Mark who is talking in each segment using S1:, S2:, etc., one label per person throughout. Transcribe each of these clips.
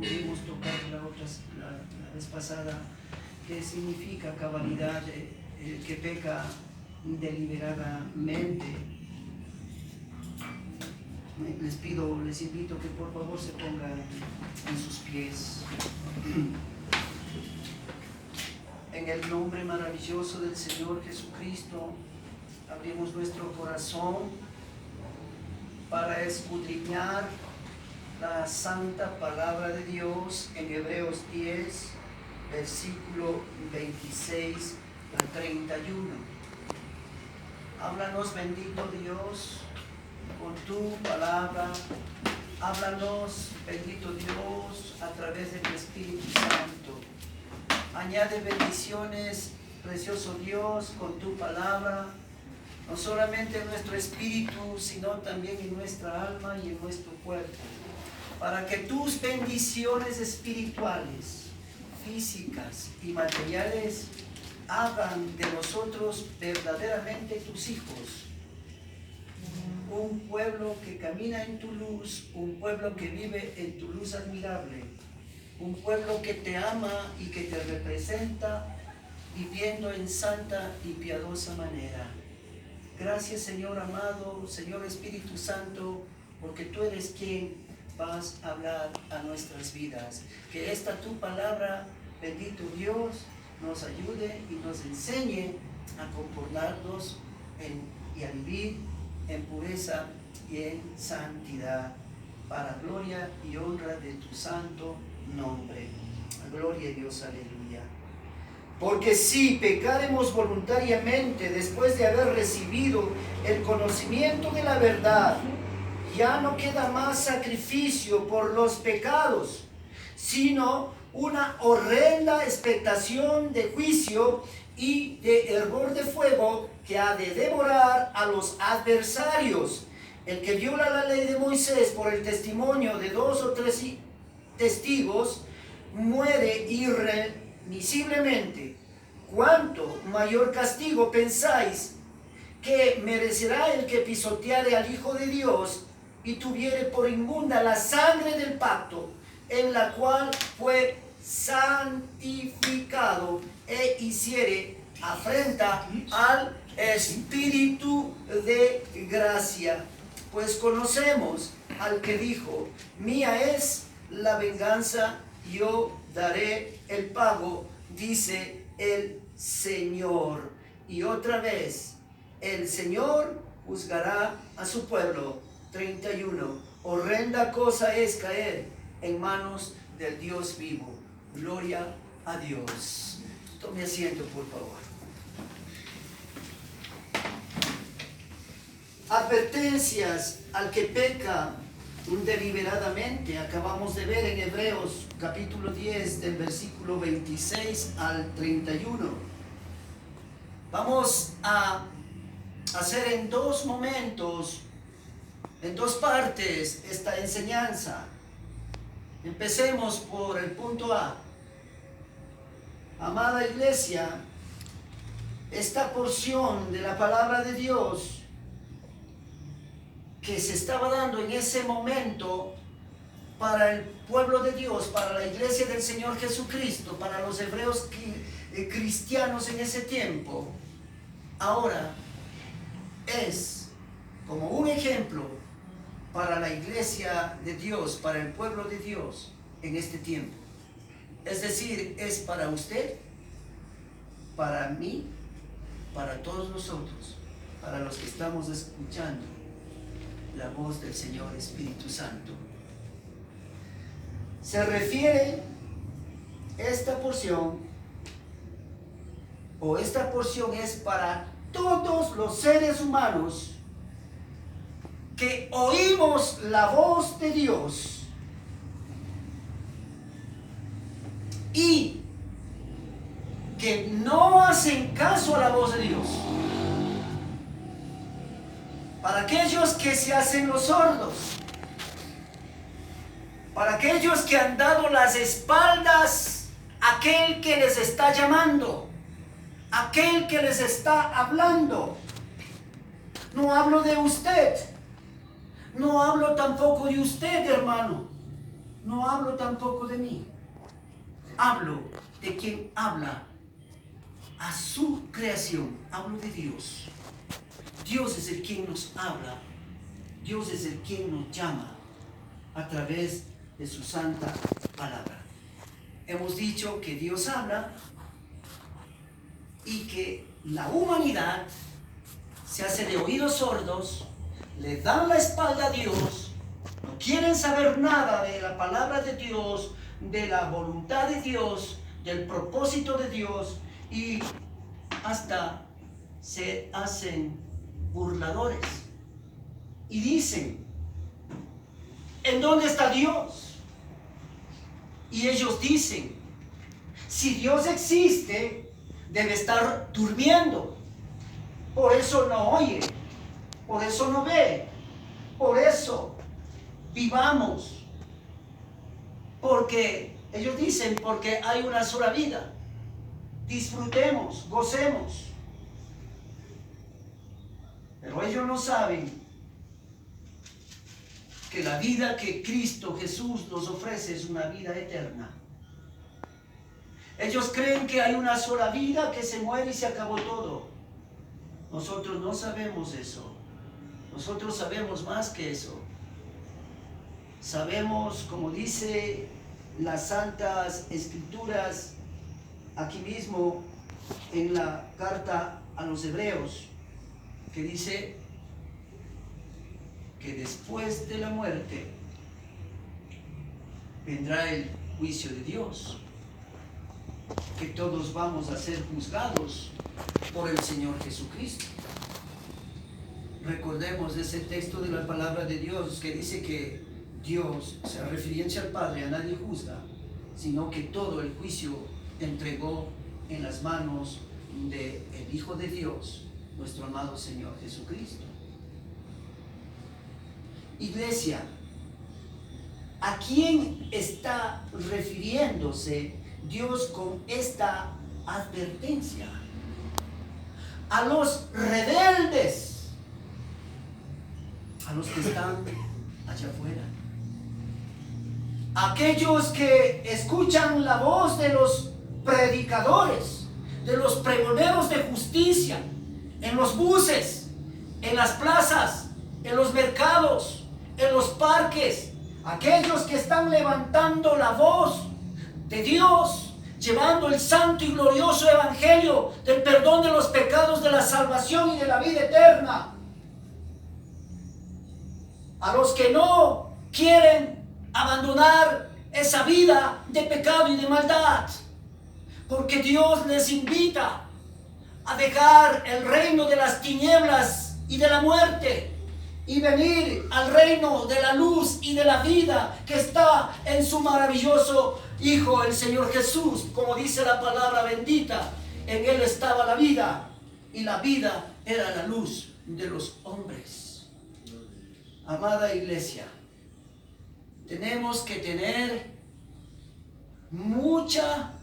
S1: pudimos tocar la vez pasada, qué significa cabalidad, que peca deliberadamente. Les invito que por favor se pongan en sus pies. En el nombre maravilloso del Señor Jesucristo, abrimos nuestro corazón para escudriñar la santa palabra de Dios en Hebreos 10, versículo 26 al 31. Háblanos, bendito Dios, con tu palabra. Háblanos, bendito Dios, a través de tu Espíritu Santo. Añade bendiciones, precioso Dios, con tu palabra, no solamente en nuestro espíritu, sino también en nuestra alma y en nuestro cuerpo, para que tus bendiciones espirituales, físicas y materiales hagan de nosotros verdaderamente tus hijos, un pueblo que camina en tu luz, un pueblo que vive en tu luz admirable, un pueblo que te ama y que te representa, viviendo en santa y piadosa manera. Gracias, Señor amado, Señor Espíritu Santo, porque tú eres quien vas a hablar a nuestras vidas. Que esta tu palabra, bendito Dios, nos ayude y nos enseñe a comportarnos y a vivir en pureza y en santidad, para gloria y honra de tu santo nombre. Gloria a Dios, aleluya. Porque si pecaremos voluntariamente después de haber recibido el conocimiento de la verdad, ya no queda más sacrificio por los pecados, sino una horrenda expectación de juicio y de hervor de fuego que ha de devorar a los adversarios. El que viola la ley de Moisés por el testimonio de 2 o 3 testigos muere irremisiblemente. ¿Cuánto mayor castigo pensáis que merecerá el que pisoteare al Hijo de Dios y tuviere por inmunda la sangre del pacto, en la cual fue santificado, e hiciere afrenta al Espíritu de gracia? Pues conocemos al que dijo: mía es la venganza, yo daré el pago, dice el Señor. Y otra vez, el Señor juzgará a su pueblo. 31. Horrenda cosa es caer en manos del Dios vivo. Gloria a Dios. Tome asiento, por favor. Advertencias al que peca deliberadamente. Acabamos de ver en Hebreos capítulo 10 del versículo 26 al 31. Vamos a hacer en 2 momentos, en 2 partes, esta enseñanza. Empecemos por el punto A. Amada iglesia, esta porción de la palabra de Dios que se estaba dando en ese momento para el pueblo de Dios, para la iglesia del Señor Jesucristo, para los hebreos cristianos en ese tiempo, ahora es como un ejemplo para la iglesia de Dios, para el pueblo de Dios en este tiempo. Es decir, es para usted, para mí, para todos nosotros, para los que estamos escuchando la voz del Señor Espíritu Santo. Se refiere esta porción es para todos los seres humanos que oímos la voz de Dios y que no hacen caso a la voz de Dios. Para aquellos que se hacen los sordos, para aquellos que han dado las espaldas a aquel que les está llamando, aquel que les está hablando. No hablo de usted, no hablo tampoco de usted, hermano. no hablo tampoco de mí. Hablo de quien habla a su creación. Hablo de Dios. Dios es el quien nos habla. Dios es el quien nos llama a través de su santa palabra. Hemos dicho que Dios habla y que la humanidad se hace de oídos sordos, le dan la espalda a Dios, no quieren saber nada de la palabra de Dios, de la voluntad de Dios, del propósito de Dios, y hasta se hacen burladores y dicen: ¿en dónde está Dios? Y ellos dicen: si Dios existe, debe estar durmiendo. Por eso no oye, por eso no ve, por eso vivamos. Porque ellos dicen, porque hay una sola vida. Disfrutemos, gocemos. Pero ellos no saben que la vida que Cristo Jesús nos ofrece es una vida eterna. Ellos creen que hay una sola vida, que se muere y se acabó todo. Nosotros no sabemos eso. Nosotros sabemos más que eso. Sabemos, como dice las Santas Escrituras, aquí mismo en la carta a los Hebreos, que dice que después de la muerte vendrá el juicio de Dios, que todos vamos a ser juzgados por el Señor Jesucristo. Recordemos ese texto de la palabra de Dios que dice que Dios, o sea, refiriéndose al Padre, a nadie juzga, sino que todo el juicio entregó en las manos del Hijo de Dios, nuestro amado Señor Jesucristo. Iglesia, ¿a quién está refiriéndose Dios con esta advertencia? A los rebeldes, a los que están allá afuera, aquellos que escuchan la voz de los predicadores, de los pregoneros de justicia, en los buses, en las plazas, en los mercados, en los parques, aquellos que están levantando la voz de Dios, llevando el santo y glorioso evangelio del perdón de los pecados, de la salvación y de la vida eterna. A los que no quieren abandonar esa vida de pecado y de maldad, porque Dios les invita a dejar el reino de las tinieblas y de la muerte y venir al reino de la luz y de la vida que está en su maravilloso Hijo, el Señor Jesús. Como dice la palabra bendita, en Él estaba la vida y la vida era la luz de los hombres. Amada iglesia, tenemos que tener mucha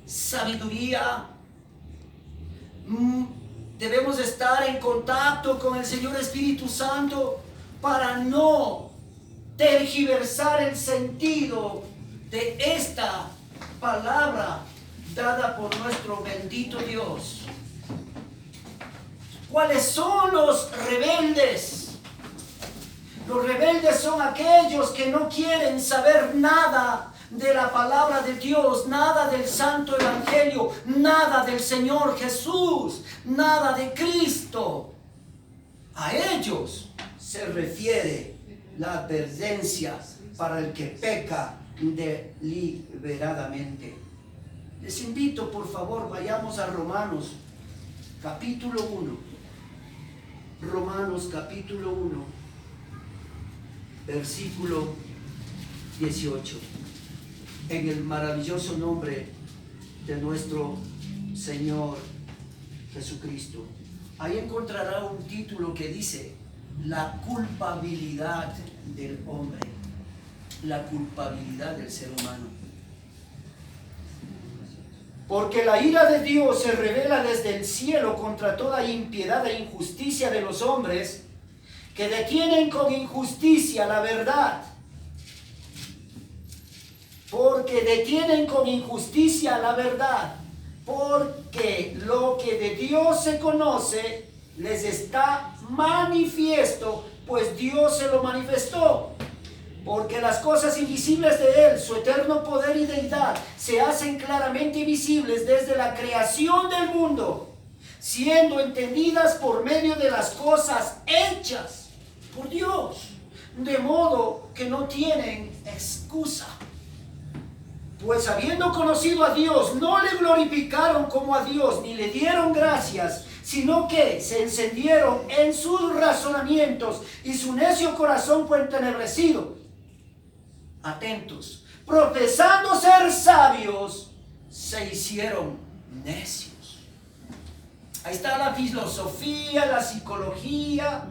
S1: sabiduría. Debemos estar en contacto con el Señor Espíritu Santo para no tergiversar el sentido de esta palabra dada por nuestro bendito Dios. ¿Cuáles son los rebeldes? Los rebeldes son aquellos que no quieren saber nada de la palabra de Dios, nada del santo evangelio, nada del Señor Jesús, nada de Cristo. A ellos se refiere la advertencia para el que peca deliberadamente. Les invito, por favor, vayamos a Romanos capítulo 1. Romanos capítulo 1, versículo 18. En el maravilloso nombre de nuestro Señor Jesucristo. Ahí encontrará un título que dice: la culpabilidad del hombre, la culpabilidad del ser humano. Porque la ira de Dios se revela desde el cielo contra toda impiedad e injusticia de los hombres, que detienen con injusticia la verdad
S2: porque detienen con injusticia la verdad, porque lo que de Dios se conoce les está manifiesto, pues Dios se lo manifestó. Porque las cosas invisibles de Él, su eterno poder y deidad, se hacen claramente visibles desde la creación del mundo, siendo entendidas por medio de las cosas hechas por Dios, de modo que no tienen excusa. Pues habiendo conocido a Dios, no le glorificaron como a Dios, ni le dieron gracias, sino que se encendieron en sus razonamientos, y su necio corazón fue entenebrecido. Atentos, profesando ser sabios, se hicieron necios. Ahí está la filosofía, la psicología,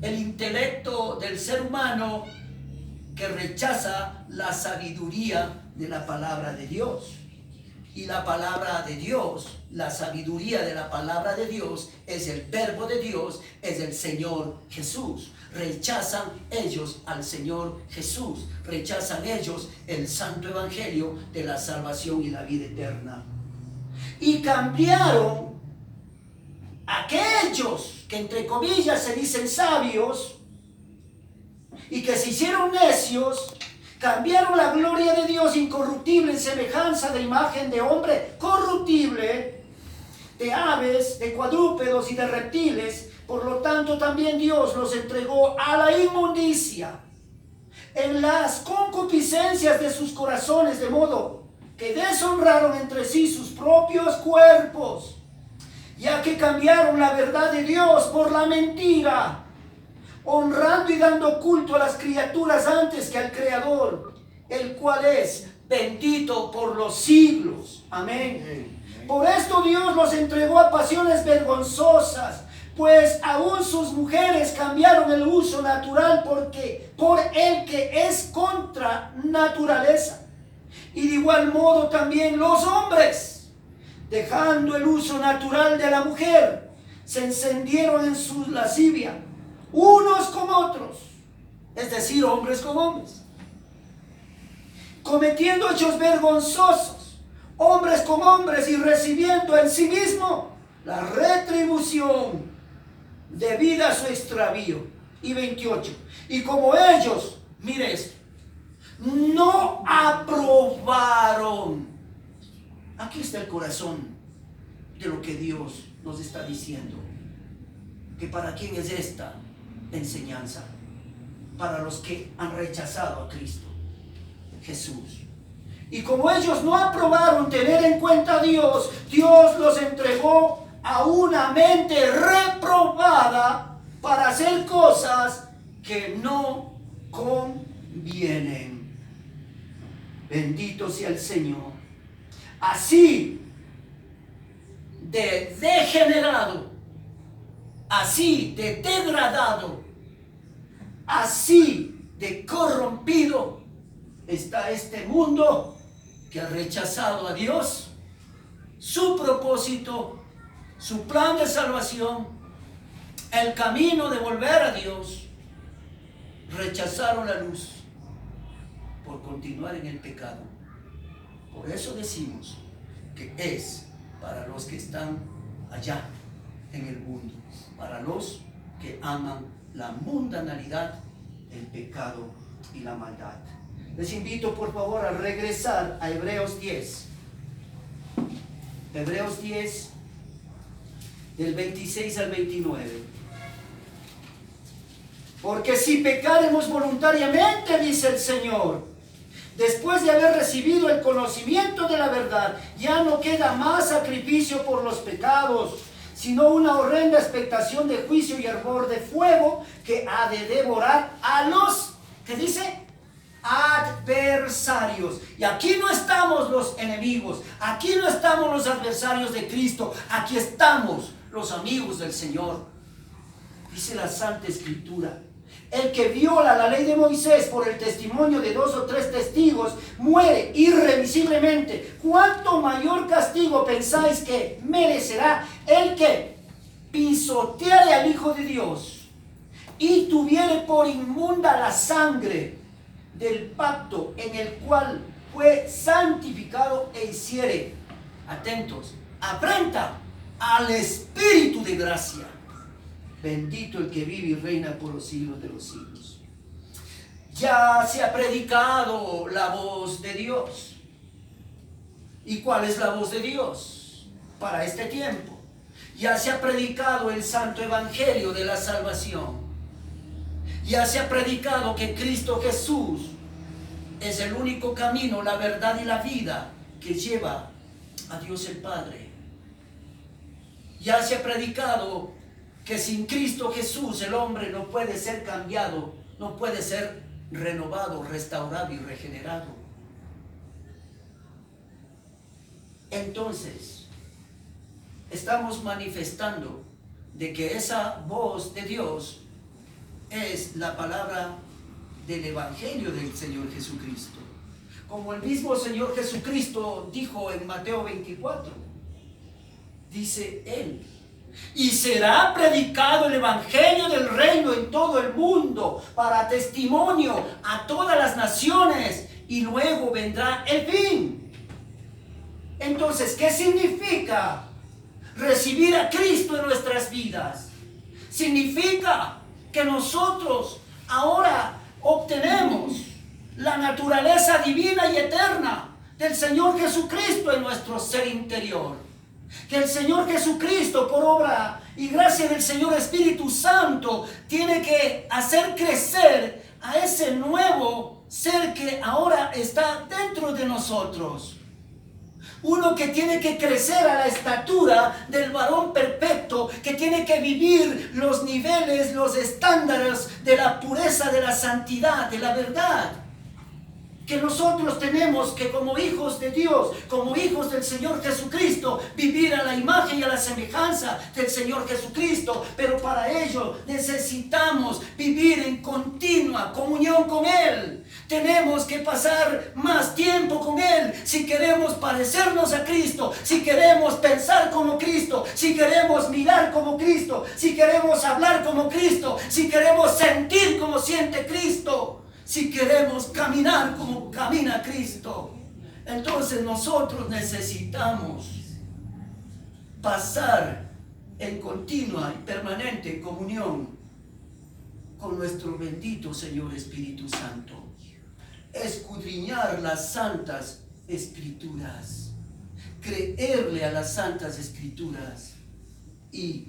S2: el intelecto del ser humano que rechaza la sabiduría de la palabra de Dios. Y la palabra de Dios, la sabiduría de la palabra de Dios, es el verbo de Dios, es el Señor Jesús. Rechazan ellos al Señor Jesús, rechazan ellos el santo evangelio de la salvación y la vida eterna. Y cambiaron aquellos que entre comillas se dicen sabios y que se hicieron necios, cambiaron la gloria de Dios incorruptible en semejanza de imagen de hombre corruptible, de aves, de cuadrúpedos y de reptiles. Por lo tanto, también Dios los entregó a la inmundicia en las concupiscencias de sus corazones, de modo que deshonraron entre sí sus propios cuerpos, ya que cambiaron la verdad de Dios por la mentira, honrando y dando culto a las criaturas antes que al Creador, el cual es bendito por los siglos. Amén. Por esto Dios los entregó a pasiones vergonzosas, pues aún sus mujeres cambiaron el uso natural por el que es contra naturaleza. Y de igual modo también los hombres, dejando el uso natural de la mujer, se encendieron en su lascivia, unos con otros, es decir, hombres con hombres, cometiendo hechos vergonzosos, hombres con hombres, y recibiendo en sí mismo la retribución debida a su extravío. Y 28, y como ellos, mire esto, no aprobaron. Aquí está el corazón de lo que Dios nos está diciendo. Que para quién es esta enseñanza: para los que han rechazado a Cristo Jesús. Y como ellos no aprobaron tener en cuenta a Dios, Dios los entregó a una mente reprobada para hacer cosas que no convienen. Bendito sea el Señor. Así de degenerado, así de degradado, así de corrompido está este mundo que ha rechazado a Dios, su propósito, su plan de salvación, el camino de volver a Dios. Rechazaron la luz por continuar en el pecado. Por eso decimos que es para los que están allá en el mundo, para los que aman la mundanalidad, el pecado y la maldad. Les invito por favor a regresar a Hebreos 10. Hebreos 10, del 26 al 29. Porque si pecaremos voluntariamente, dice el Señor, después de haber recibido el conocimiento de la verdad, ya no queda más sacrificio por los pecados, sino una horrenda expectación de juicio y hervor de fuego que ha de devorar a los, ¿qué dice?, adversarios. Y aquí no estamos los enemigos, aquí no estamos los adversarios de Cristo, aquí estamos los amigos del Señor. Dice la Santa Escritura: el que viola la ley de Moisés por el testimonio de 2 o 3 testigos muere irremisiblemente. ¿Cuánto mayor castigo pensáis que merecerá el que pisoteare al Hijo de Dios y tuviere por inmunda la sangre del pacto en el cual fue santificado e hiciere, atentos, afrenta al Espíritu de gracia. Bendito el que vive y reina por los siglos de los siglos. Ya se ha predicado la voz de Dios. ¿Y cuál es la voz de Dios para este tiempo? Ya se ha predicado el santo evangelio de la salvación. Ya se ha predicado que Cristo Jesús es el único camino, la verdad y la vida que lleva a Dios el Padre. Ya se ha predicado que sin Cristo Jesús el hombre no puede ser cambiado, no puede ser renovado, restaurado y regenerado. Entonces, estamos manifestando de que esa voz de Dios es la palabra del Evangelio del Señor Jesucristo. Como el mismo Señor Jesucristo dijo en Mateo 24, dice Él: y será predicado el Evangelio del reino en todo el mundo para testimonio a todas las naciones, y luego vendrá el fin. Entonces, ¿qué significa recibir a Cristo en nuestras vidas? Significa que nosotros ahora obtenemos la naturaleza divina y eterna del Señor Jesucristo en nuestro ser interior. Que el Señor Jesucristo, por obra y gracia del Señor Espíritu Santo, tiene que hacer crecer a ese nuevo ser que ahora está dentro de nosotros. Uno que tiene que crecer a la estatura del varón perfecto, que tiene que vivir los niveles, los estándares de la pureza, de la santidad, de la verdad. Que nosotros tenemos que, como hijos de Dios, como hijos del Señor Jesucristo, vivir a la imagen y a la semejanza del Señor Jesucristo. Pero para ello necesitamos vivir en continua comunión con Él. Tenemos que pasar más tiempo con Él si queremos parecernos a Cristo, si queremos pensar como Cristo, si queremos mirar como Cristo, si queremos hablar como Cristo, si queremos sentir como siente Cristo, si queremos caminar como camina Cristo. Entonces nosotros necesitamos pasar en continua y permanente comunión con nuestro bendito Señor Espíritu Santo. Escudriñar las santas escrituras, creerle a las santas escrituras y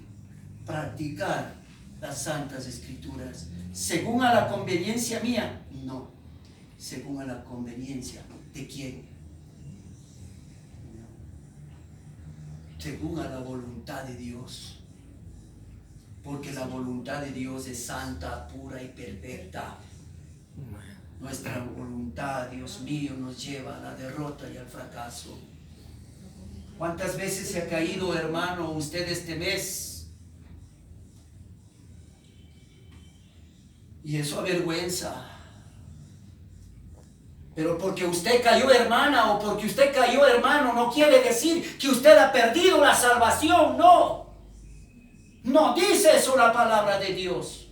S2: practicar las santas escrituras. ¿Según a la conveniencia mía? No. ¿Según a la conveniencia de quién? Según a la voluntad de Dios. Porque la voluntad de Dios es santa, pura y perfecta. Nuestra voluntad, Dios mío, nos lleva a la derrota y al fracaso. ¿Cuántas veces se ha caído, hermano, usted este mes? Y eso avergüenza. Pero porque usted cayó, hermana, o porque usted cayó, hermano, no quiere decir que usted ha perdido la salvación. No. No dice eso la palabra de Dios.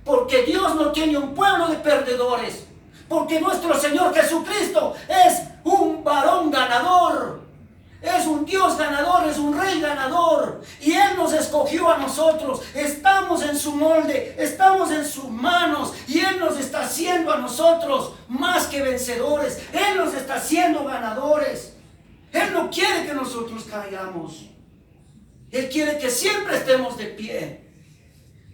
S2: Porque Dios no tiene un pueblo de perdedores. Porque nuestro Señor Jesucristo es un varón ganador. Es un Dios ganador, es un Rey ganador. Y Él nos escogió a nosotros. Estamos en su molde, estamos en sus manos. Y Él nos está haciendo a nosotros más que vencedores. Él nos está haciendo ganadores. Él no quiere que nosotros caigamos. Él quiere que siempre estemos de pie.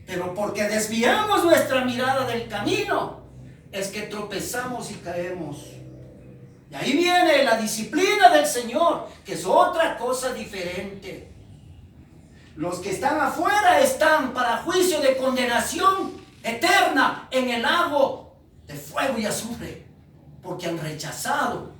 S2: Pero porque desviamos nuestra mirada del camino, es que tropezamos y caemos. Y ahí viene la disciplina del Señor, que es otra cosa diferente. Los que están afuera están para juicio de condenación eterna en el lago de fuego y azufre, porque han rechazado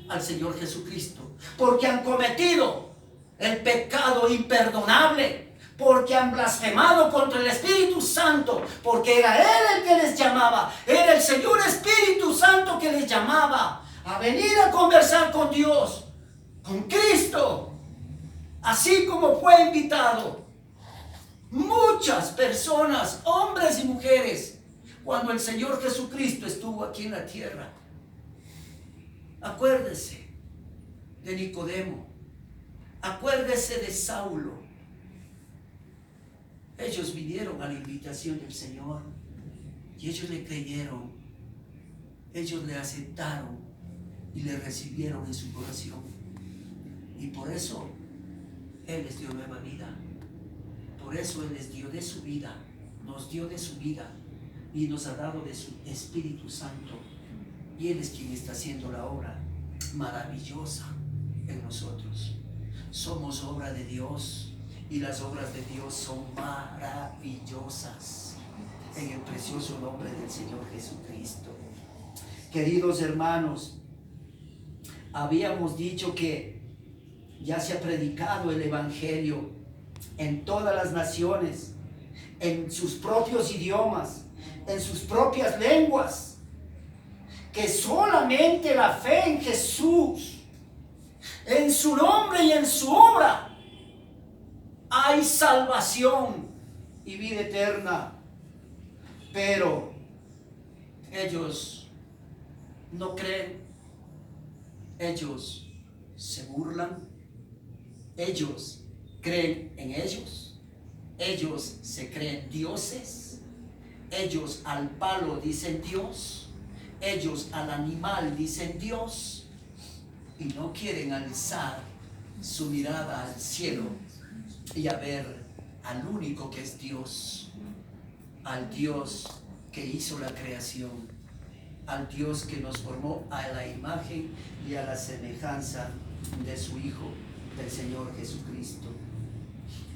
S2: al Señor Jesucristo, porque han cometido el pecado imperdonable, porque han blasfemado contra el Espíritu Santo, porque era Él el que les llamaba, era el Señor Espíritu Santo que les llamaba a venir a conversar con Dios, con Cristo, así como fue invitado muchas personas, hombres y mujeres, cuando el Señor Jesucristo estuvo aquí en la tierra. Acuérdese de Nicodemo. Acuérdese de Saulo. Ellos vinieron a la invitación del Señor y ellos le creyeron. Ellos le aceptaron y le recibieron en su corazón. Y por eso Él les dio nueva vida. Por eso Él les dio de su vida, nos dio de su vida y nos ha dado de su Espíritu Santo. Y Él es quien está haciendo la obra maravillosa en nosotros. Somos obra de Dios y las obras de Dios son maravillosas en el precioso nombre del Señor Jesucristo. Queridos hermanos, habíamos dicho que ya se ha predicado el Evangelio en todas las naciones, en sus propios idiomas, en sus propias lenguas, que solamente la fe en Jesús, en su nombre y en su obra, hay salvación y vida eterna. Pero ellos no creen, ellos se burlan, ellos creen en ellos, ellos se creen dioses, ellos al palo dicen Dios, ellos al animal dicen Dios y no quieren alzar su mirada al cielo y a ver al único que es Dios, al Dios que hizo la creación, al Dios que nos formó a la imagen y a la semejanza de su Hijo, del Señor Jesucristo.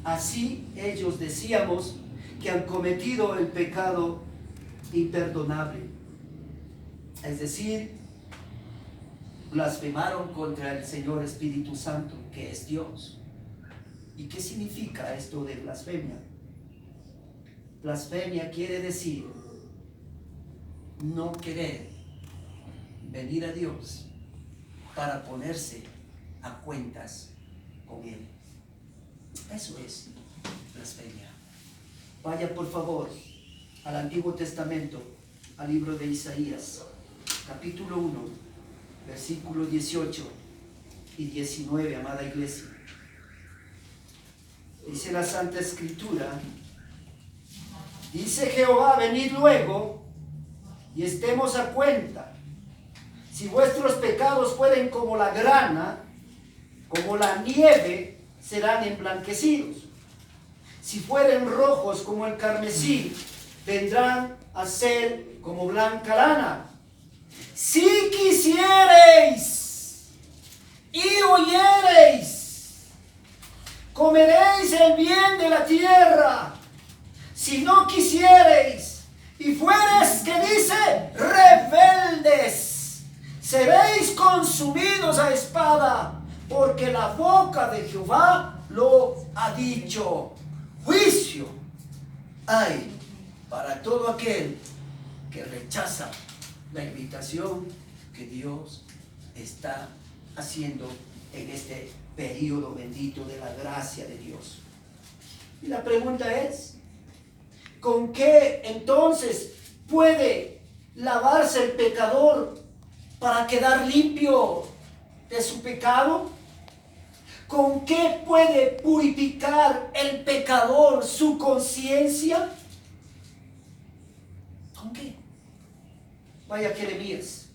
S2: Así ellos decíamos que han cometido el pecado imperdonable, es decir, blasfemaron contra el Señor Espíritu Santo, que es Dios. ¿Y qué significa esto de blasfemia? Blasfemia quiere decir no querer venir a Dios para ponerse a cuentas con Él. Eso es blasfemia. Vaya por favor al Antiguo Testamento, al libro de Isaías, capítulo 1, versículo 18 y 19, amada iglesia. Dice la Santa Escritura, dice Jehová, venid luego y estemos a cuenta. Si vuestros pecados fueren como la grana, como la nieve, serán emblanquecidos. Si fueren rojos como el carmesí, vendrán a ser como blanca lana. Si quisiereis y oyereis, comeréis el bien de la tierra. Si no quisiereis y fuereis, que dice, rebeldes, seréis consumidos a espada, porque la boca de Jehová lo ha dicho. Juicio hay para todo aquel que rechaza la invitación que Dios está haciendo en este periodo bendito de la gracia de Dios. Y la pregunta es, ¿con qué entonces puede lavarse el pecador para quedar limpio de su pecado? ¿Con qué puede purificar el pecador su conciencia? ¿Con qué? Vaya Jeremías,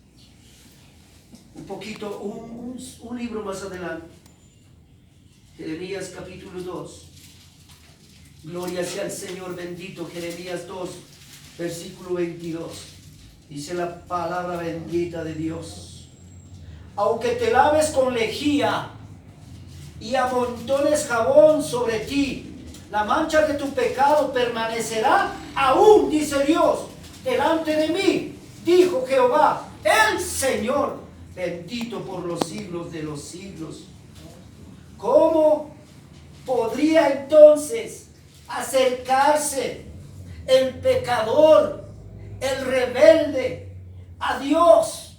S2: un poquito, un libro más adelante. Jeremías capítulo 2. Gloria sea al Señor bendito. Jeremías 2, versículo 22. Dice la palabra bendita de Dios. Aunque te laves con lejía y amontones jabón sobre ti, la mancha de tu pecado permanecerá aún, dice Dios, delante de mí, dijo Jehová, el Señor, bendito por los siglos de los siglos. ¿Cómo podría entonces acercarse el pecador, el rebelde, a Dios?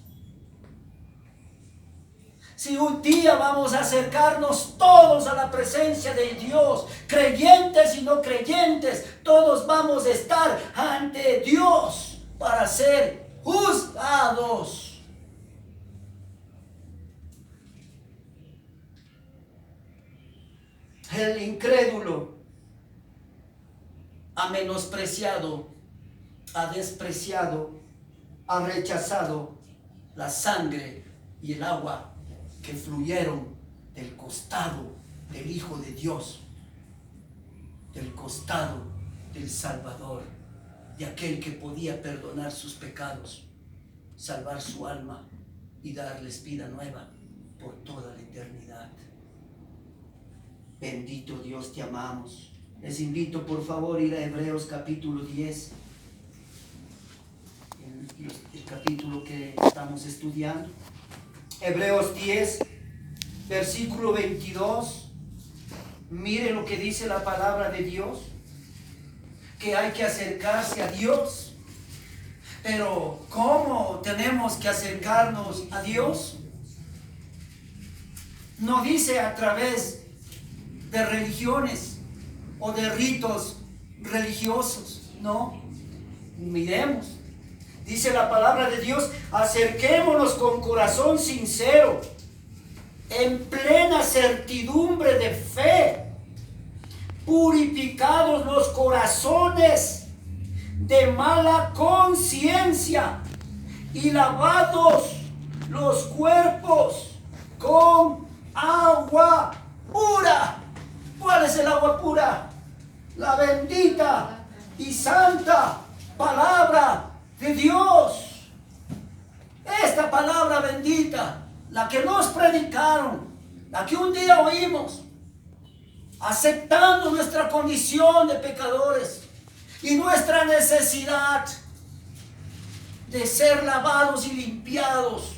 S2: Si un día vamos a acercarnos todos a la presencia de Dios, creyentes y no creyentes, todos vamos a estar ante Dios para ser juzgados. El incrédulo ha menospreciado, ha despreciado, ha rechazado la sangre y el agua que fluyeron del costado del Hijo de Dios, del costado del Salvador, de aquel que podía perdonar sus pecados, salvar su alma y darles vida nueva por toda la eternidad. Bendito Dios, te amamos. Les invito por favor a ir a Hebreos capítulo 10, el capítulo que estamos estudiando. Hebreos 10, versículo 22. Mire lo que dice la palabra de Dios, que hay que acercarse a Dios. Pero ¿cómo tenemos que acercarnos a Dios? No dice a través de religiones o de ritos religiosos, no. Miremos, dice la palabra de Dios: acerquémonos con corazón sincero, en plena certidumbre de fe, purificados los corazones de mala conciencia y lavados los cuerpos con agua pura. ¿Cuál es el agua pura? La bendita y santa palabra de Dios. Esta palabra bendita, la que nos predicaron, la que un día oímos, aceptando nuestra condición de pecadores y nuestra necesidad de ser lavados y limpiados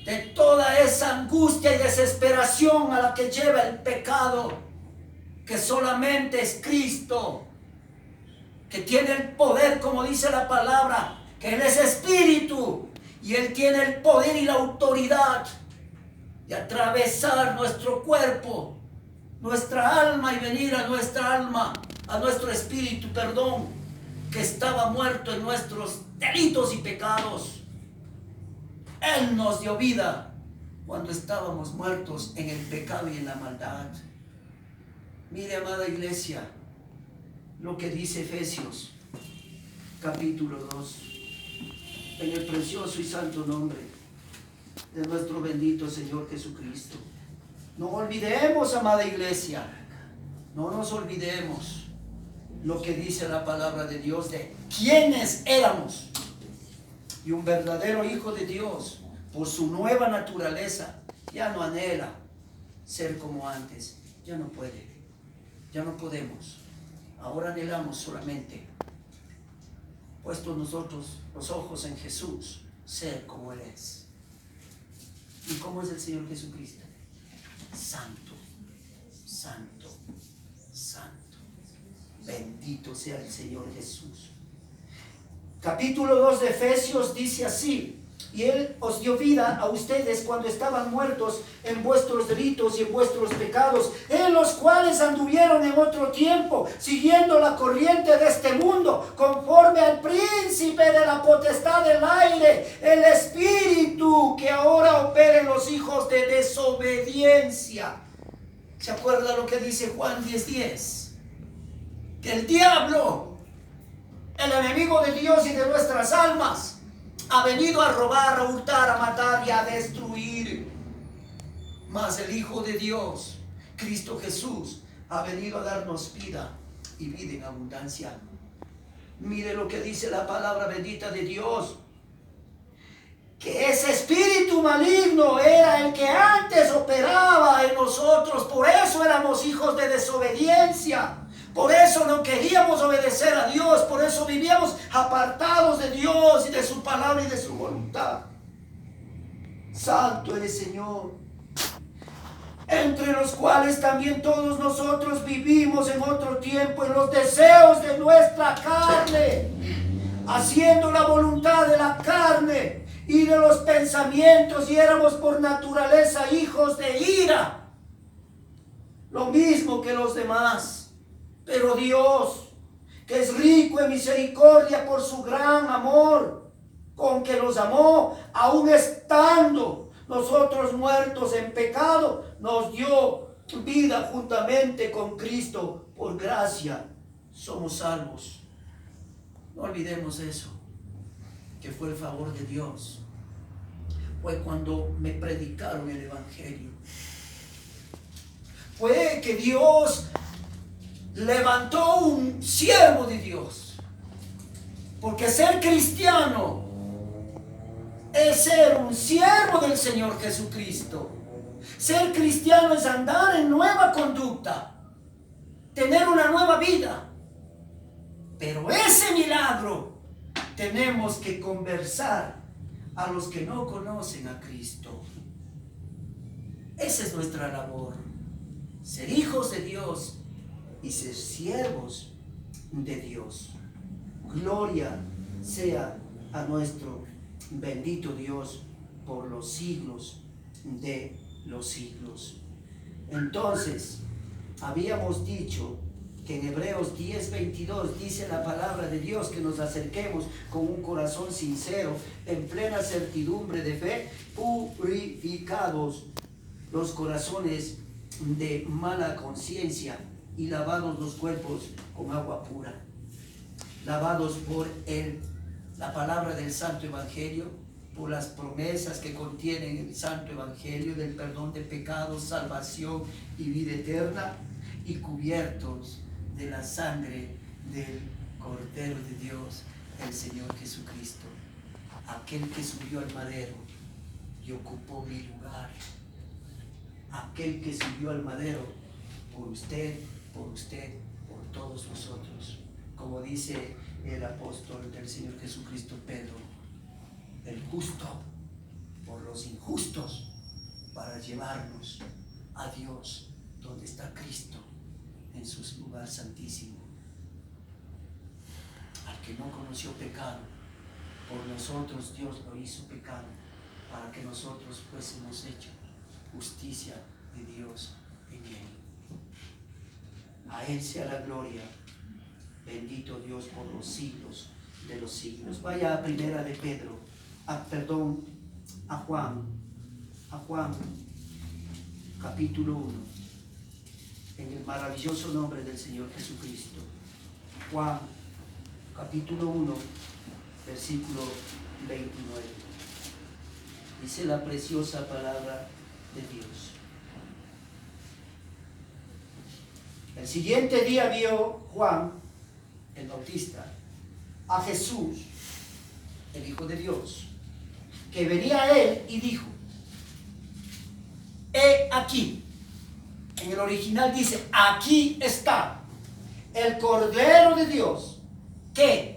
S2: de toda esa angustia y desesperación a la que lleva el pecado, que solamente es Cristo, que tiene el poder, como dice la palabra, que Él es espíritu y Él tiene el poder y la autoridad de atravesar nuestro cuerpo, nuestra alma, y venir a nuestra alma, a nuestro espíritu, perdón, que estaba muerto en nuestros delitos y pecados. Él nos dio vida cuando estábamos muertos en el pecado y en la maldad. Mire, amada iglesia, lo que dice Efesios capítulo 2, en el precioso y santo nombre de nuestro bendito Señor Jesucristo. No olvidemos, amada iglesia, no nos olvidemos lo que dice la palabra de Dios de quiénes éramos. Y un verdadero hijo de Dios, por su nueva naturaleza, ya no anhela ser como antes. Ya no puede, ya no podemos. Ahora anhelamos solamente, puestos nosotros los ojos en Jesús, ser como Él es. ¿Y cómo es el Señor Jesucristo? Santo, santo, santo. Bendito sea el Señor Jesús. Capítulo 2 de Efesios dice así: y Él os dio vida a ustedes cuando estaban muertos en vuestros delitos y en vuestros pecados, en los cuales anduvieron en otro tiempo, siguiendo la corriente de este mundo, conforme al príncipe de la potestad del aire, el espíritu que ahora opera en los hijos de desobediencia. ¿Se acuerda lo que dice Juan 10:10? Que el diablo, el enemigo de Dios y de nuestras almas, ha venido a robar, a hurtar, a matar y a destruir. Mas el Hijo de Dios, Cristo Jesús, ha venido a darnos vida y vida en abundancia. Mire lo que dice la palabra bendita de Dios, que ese espíritu maligno era el que antes operaba en nosotros. Por eso éramos hijos de desobediencia. Por eso no queríamos obedecer a Dios, por eso vivíamos apartados de Dios y de su palabra y de su voluntad. Santo eres, Señor. Entre los cuales también todos nosotros vivimos en otro tiempo en los deseos de nuestra carne, haciendo la voluntad de la carne y de los pensamientos, y éramos por naturaleza hijos de ira, lo mismo que los demás. Pero Dios, que es rico en misericordia por su gran amor con que nos amó, aun estando nosotros muertos en pecado, nos dio vida juntamente con Cristo. Por gracia somos salvos.
S1: No olvidemos eso, que fue el favor de Dios. Fue cuando me predicaron el Evangelio. Fue que Dios levantó un siervo de Dios.
S2: Porque ser cristiano es ser un siervo del Señor Jesucristo. Ser cristiano es andar en nueva conducta, tener una nueva vida. Pero ese milagro tenemos que conversar a los que no conocen a Cristo. Esa es nuestra labor, ser hijos de Dios y ser siervos de Dios. Gloria sea a nuestro bendito Dios por los siglos de los siglos. Entonces, habíamos dicho que en Hebreos 10:22 dice la palabra de Dios que nos acerquemos con un corazón sincero, en plena certidumbre de fe, purificados los corazones de mala conciencia y lavados los cuerpos con agua pura. Lavados por la palabra del Santo Evangelio, por las promesas que contienen el Santo Evangelio del perdón de pecados, salvación y vida eterna, y cubiertos de la sangre del Cordero de Dios, el Señor Jesucristo, aquel que subió al madero y ocupó mi lugar, aquel que subió al madero por usted, por todos nosotros. Como dice el apóstol del Señor Jesucristo, Pedro, el justo por los injustos, para llevarnos a Dios, donde está Cristo en su lugar santísimo. Al que no conoció pecado, por nosotros Dios lo hizo pecado, para que nosotros fuésemos hechos justicia de Dios en él. A él sea la gloria. Bendito Dios por los siglos de los siglos. Vaya a primera de Pedro, a Juan, capítulo 1, en el maravilloso nombre del Señor Jesucristo. Juan, capítulo 1, versículo 29. Dice la preciosa palabra de Dios. El siguiente día vio Juan el Bautista a Jesús, el Hijo de Dios, que venía a él y dijo: he aquí. En el original dice: aquí está el Cordero de Dios que